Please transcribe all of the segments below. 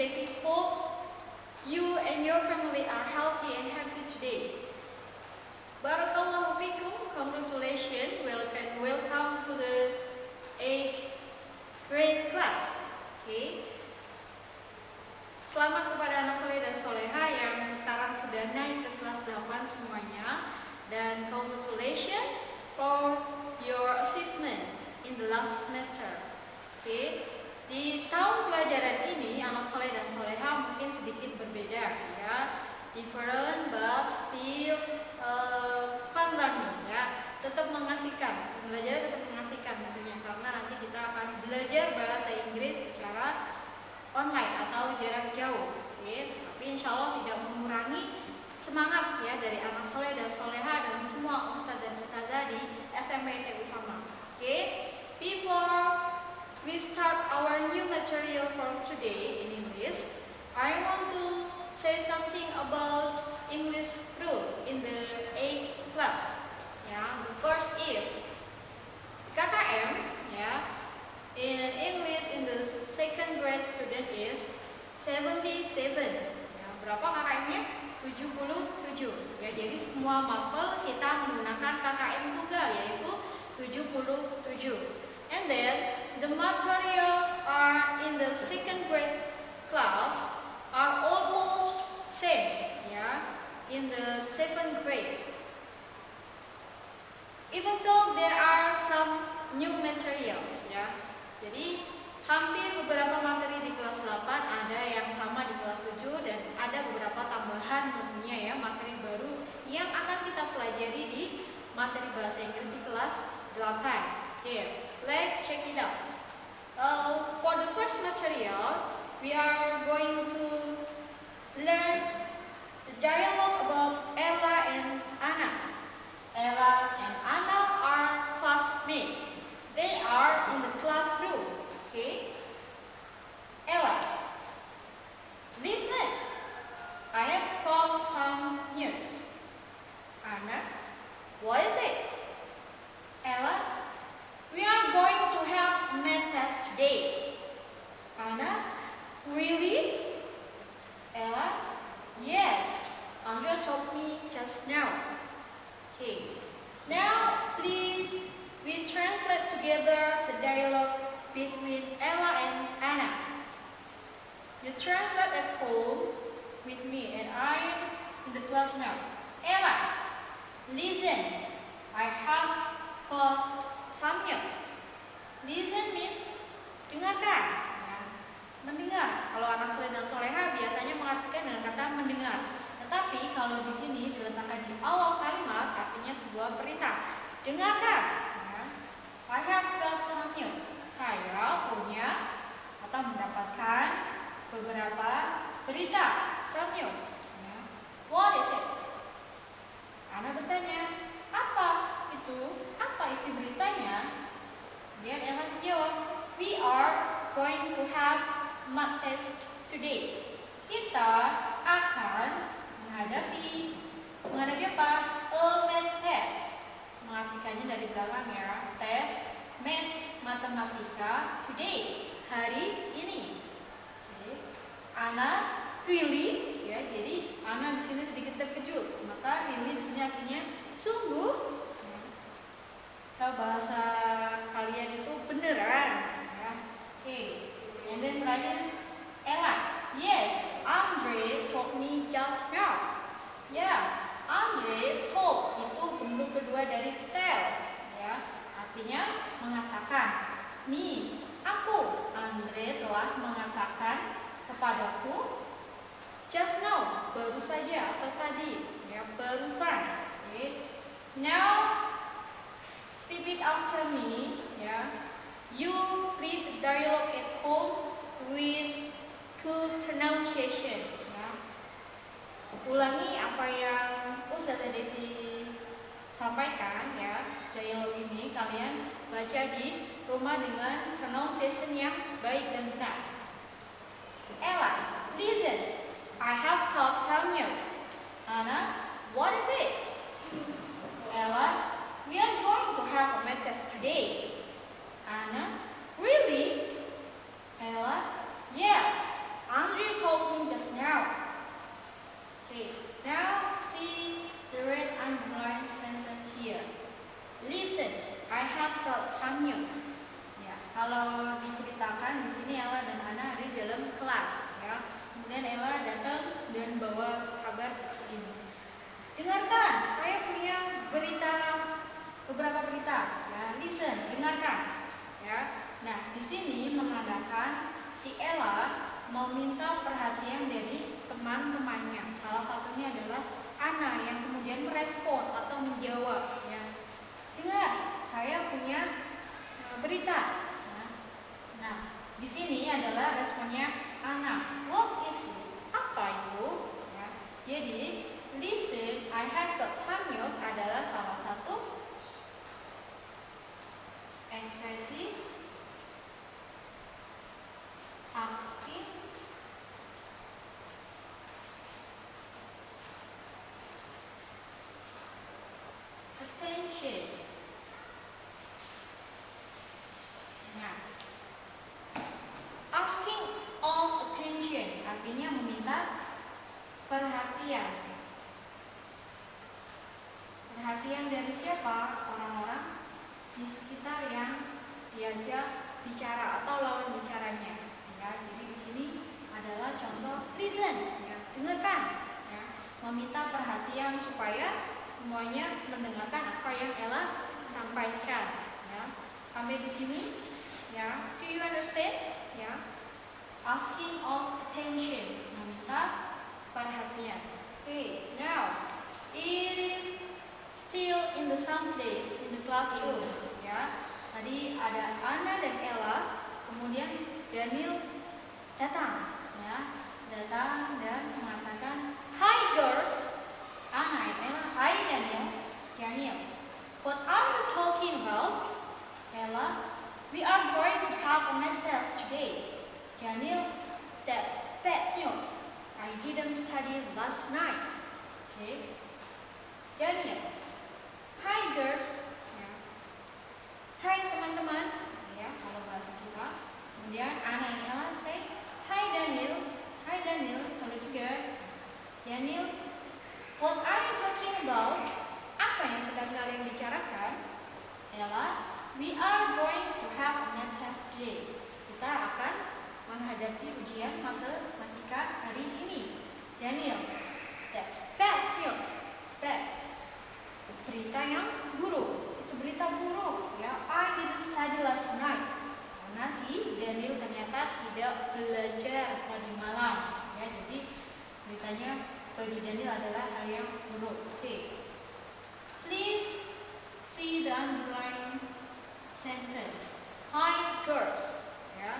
Devi hopes you and your family are healthy and happy today. Barakallahu fikum, congratulations, welcome to the 8th grade class. Okay. Selamat kepada anak soleh dan soleha yang sekarang sudah naik ke kelas 8 semuanya. Dan congratulations for your achievement in the last semester. Okay. Di tahun pelajaran ini anak soleh dan soleha mungkin sedikit berbeda ya. Different but still fun learning ya, tetap mengasihkan, belajar tetap mengasihkan tentunya karena nanti kita akan belajar bahasa Inggris secara online atau jarak jauh, tapi insya Allah tidak mengurangi semangat ya dari anak soleh dan soleha dan semua ustadz dan ustazah di SMP TU Sama. Before we start our new material for today in English, I want to say something about English rule in the 8th class. Yeah, the first is KKM. Yeah, in English in the second grade student is 77. Ya, berapa KKM-nya? 77. Ya, jadi semua mapel kita menggunakan KKM tunggal yaitu 77. And then the materials are in the second grade class are almost same ya in the 7th grade. Even though there are some new materials ya. Jadi hampir beberapa materi di kelas 8 ada yang sama di kelas 7 dan ada beberapa tambahan tentunya ya materi baru yang akan kita pelajari di materi bahasa Inggris di kelas 8. Here, let's check it out. For the first material, we are going to learn the dialogue about Ella and Anna. Ella and Anna are classmates. They are in the classroom. Okay? Ella, listen. I have got some news. Anna, what is it? Ella, we are going to have math test today. Anna, really? Ella, yes. Andrea told me just now. Okay. Now, please, we translate together the dialogue between Ella and Anna. You translate at home with me, and I'm in the class now. Ella, listen. I have got some news. Listen means dengarkan. Mendengar. Kalau anak soleh dan soleha biasanya mengartikan dengan kata mendengar. Tetapi kalau di sini diletakkan di awal kalimat artinya sebuah perintah. Dengarkan. I have got some news. Saya punya atau mendapatkan beberapa berita. Some news. What is it? Ana bertanya, apa itu? Apa isi beritanya? Dia akan menjawab, we are going to have math test today. Kita akan menghadapi apa? A math test. Mengartikannya dari belakang ya. Tes math matematika today. Hari ini. Okay. Ana really ya. Jadi Ana di sini sedikit terkejut. Maka really di sini artinya sungguh. So bahasa kalian itu beneran ya. Okay. And then terakhir, Ella, yes, Andre told me just now. Ya, Andre told itu bentuk kedua dari tell, ya, artinya mengatakan. Me, aku, Andre telah mengatakan kepadaku. Just now, baru saja atau tadi, ya, barusan. Okay. Now, repeat after me, ya. You read the dialogue at home with good pronunciation. Ya. Ulangi apa yang Ustazah Devi sampaikan ya. Dialog ini kalian baca di rumah dengan pronunciation yang baik dan benar. Ella, listen. I have got some news. Anna, what is it? Ella, we are going to have a math test today. Anna, really? Ella, yes. Andre some news. Ya, kalau diceritakan di sini Ella dan Anna ada di dalam kelas, ya. Kemudian Ella datang dan bawa kabar seperti ini. Dengarkan, saya punya beberapa berita. Ya, listen, dengarkan. Ya, nah di sini menandakan si Ella meminta perhatian dari teman-temannya. Salah satunya adalah Anna yang kemudian merespon atau menjawab. Ya, dengar, saya punya berita. Nah, di sini adalah responnya Anna. What is it? Apa itu? Ya, jadi listen, I have got some news adalah salah satu ekspresi asking attention. Nah, asking of attention artinya meminta perhatian. Perhatian dari siapa? Orang-orang di sekitar yang diajak bicara atau lawan bicaranya. Ya, jadi di sini adalah contoh listen, ya, dengarkan, ya, meminta perhatian supaya semuanya mendengarkan apa yang Ella sampaikan. Ya, sampai di sini, ya, do you understand? Ya, asking of attention, meminta perhatian. Okay, now it is still in the some place in the classroom. Ya, tadi ada Anna dan Ella, kemudian Daniel datang, ya, datang dan mengatakan, "Hi girls." Anna and Ella, "Hi Daniel." Daniel, "What are you talking about?" Ella, "We are going to have a math test today." Daniel, "That's bad news. I didn't study last night." Okay. Daniel, "Hi girls." Ya. Hai teman-teman, ya, kalau bahasa kita. Kemudian Anna dan Ella say, "Hi Daniel." Hai Daniel, kalau juga. Daniel, "What are you talking about?" Apa yang sedang kalian bicarakan? Ella, "We are going to have a math test today." Kita akan menghadapi ujian matematika hari ini. Daniel, "That's bad news." Bad, berita yang buruk. Itu berita buruk, ya. I didn't study last night. Karena si Daniel ternyata tidak belajar tadi malam, ya. Jadi beritanya bagi Daniel adalah hal yang buruk. Okay. Please see the underlined sentence. Hi girls. Ya.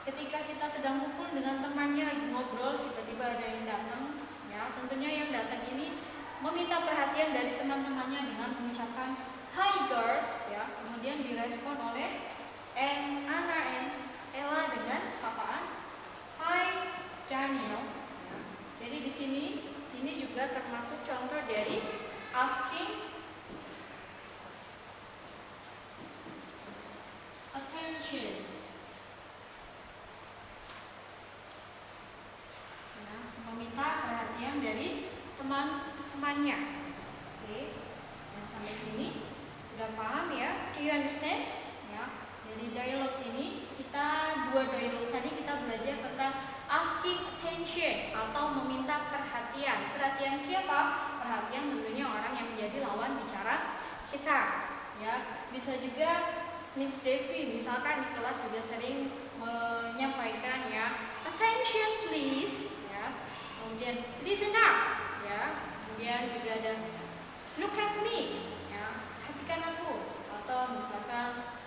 Ketika kita sedang kumpul dengan temannya lagi ngobrol, tiba-tiba ada yang datang, ya. Tentunya yang datang ini meminta perhatian dari teman-temannya dengan mengucapkan "Hi girls", ya. Kemudian direspon oleh Anna and Ella dengan sapaan "Hi Daniel". Ya. Jadi di sini ini juga termasuk contoh dari asking attention. Ya, meminta perhatian dari teman-temannya. Oke, dan sampai sini sudah paham ya? Do you understand? Ya, dari dialog ini dua dialog tadi kita belajar tentang asking attention atau meminta perhatian. Perhatian siapa? Perhatian tentunya orang yang menjadi lawan bicara kita. Ya, bisa juga Miss Devi misalkan di kelas juga sering menyampaikan ya, "Attention please." Ya, kemudian "Listen up." Ya, kemudian juga ada "Look at me." Ya, perhatikan aku. Atau misalkan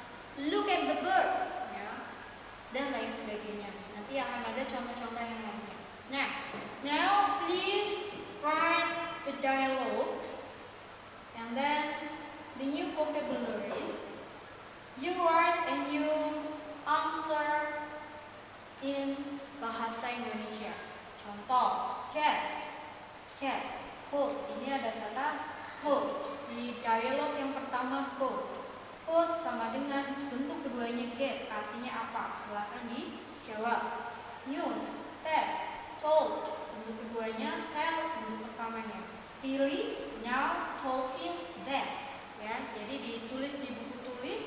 "Look at the bird." Ya, dan lain sebagainya. Nanti akan ada contoh-contoh yang lainnya. Nah, now please write the dialogue and then the new vocabularies. You write and you answer in bahasa Indonesia. Contoh, cat, coat. Ini ada kata coat. Di dialog yang pertama coat. Coat sama dengan bentuk keduanya cat. Artinya apa? Silakan dijawab. News, test, told. Bentuk keduanya tell. Bentuk pertamanya really, now, talking, that. Ya, jadi ditulis di buku tulis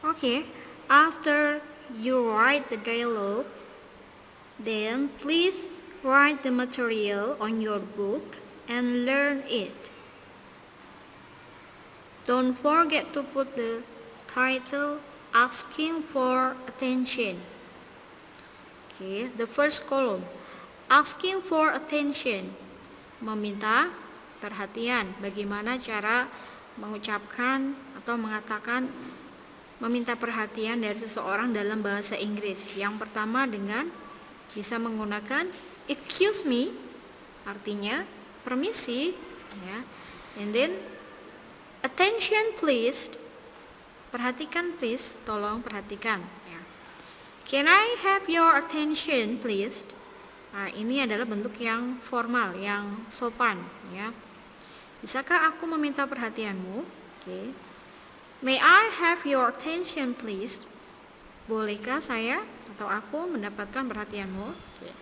Okay, after you write the dialogue, then please write the material on your book and learn it. Don't forget to put the title asking for attention. Okay, the first column, asking for attention, meminta perhatian. Bagaimana cara mengucapkan atau mengatakan meminta perhatian dari seseorang dalam bahasa Inggris. Yang pertama dengan bisa menggunakan excuse me, artinya permisi, ya. And then attention please, perhatikan please, tolong perhatikan, ya. Can I have your attention please? Nah, ini adalah bentuk yang formal, yang sopan, ya. Bisakah aku meminta perhatianmu? Okay. May I have your attention please? Bolehkah saya atau aku mendapatkan perhatianmu? Okay.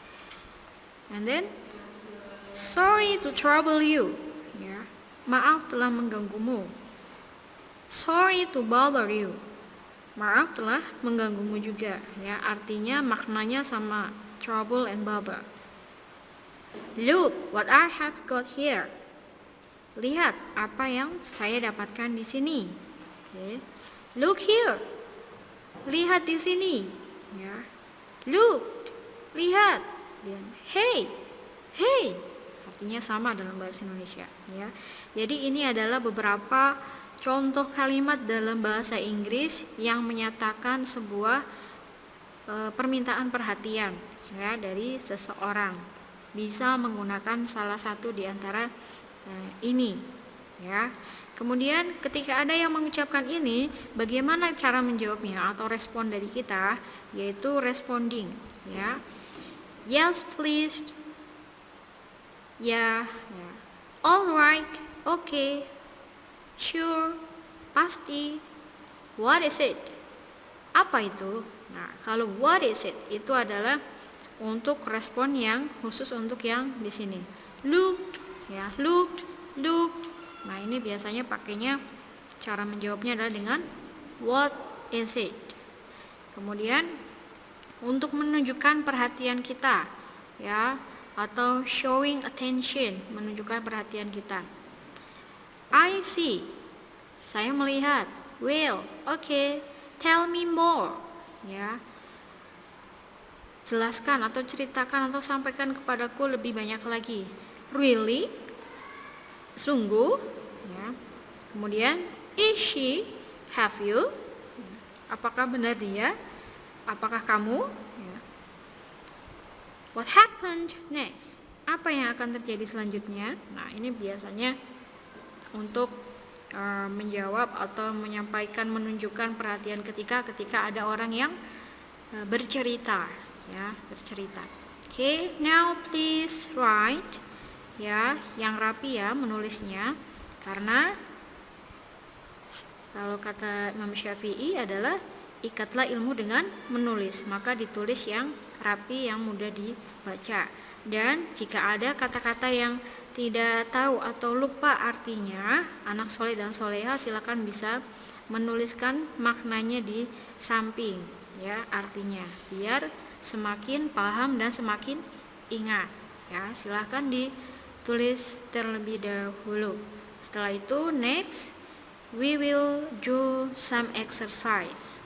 And then, sorry to trouble you. Ya. Maaf telah mengganggumu. Sorry to bother you. Maaf telah mengganggumu juga, ya. Artinya maknanya sama, trouble and bother. Look what I have got here. Lihat apa yang saya dapatkan di sini. Okay. Look here. Lihat di sini. Ya. Look. Lihat. Dan hey. Hey. Artinya sama dalam bahasa Indonesia, ya. Jadi ini adalah beberapa contoh kalimat dalam bahasa Inggris yang menyatakan sebuah permintaan perhatian, ya, dari seseorang. Bisa menggunakan salah satu di antara ini, ya. Kemudian ketika ada yang mengucapkan ini, bagaimana cara menjawabnya atau respon dari kita, yaitu responding, ya. Yes please. Ya, ya. Alright, okay. Sure, pasti. What is it? Apa itu? Nah, kalau what is it itu adalah untuk respon yang khusus untuk yang di sini. Looked, ya, looked. Nah, ini biasanya pakainya cara menjawabnya adalah dengan what is it. Kemudian untuk menunjukkan perhatian kita, ya, atau showing attention, menunjukkan perhatian kita. I see, saya melihat. Well, okay, tell me more, ya. Jelaskan atau ceritakan atau sampaikan kepadaku lebih banyak lagi. Really? Sungguh, ya. Kemudian is she? Have you? Apakah benar dia? Apakah kamu? Ya. What happened next? Apa yang akan terjadi selanjutnya? Nah, ini biasanya untuk menjawab atau menyampaikan, menunjukkan perhatian ketika ada orang yang bercerita, ya, bercerita. Okay, now please write, ya, yang rapi ya menulisnya, karena kalau kata Imam Syafi'i adalah ikatlah ilmu dengan menulis, maka ditulis yang rapi, yang mudah dibaca. Dan jika ada kata-kata yang tidak tahu atau lupa artinya, anak soleh dan soleha silakan bisa menuliskan maknanya di samping, ya, artinya, biar semakin paham dan semakin ingat, ya. Silakan ditulis terlebih dahulu. Setelah itu next we will do some exercise.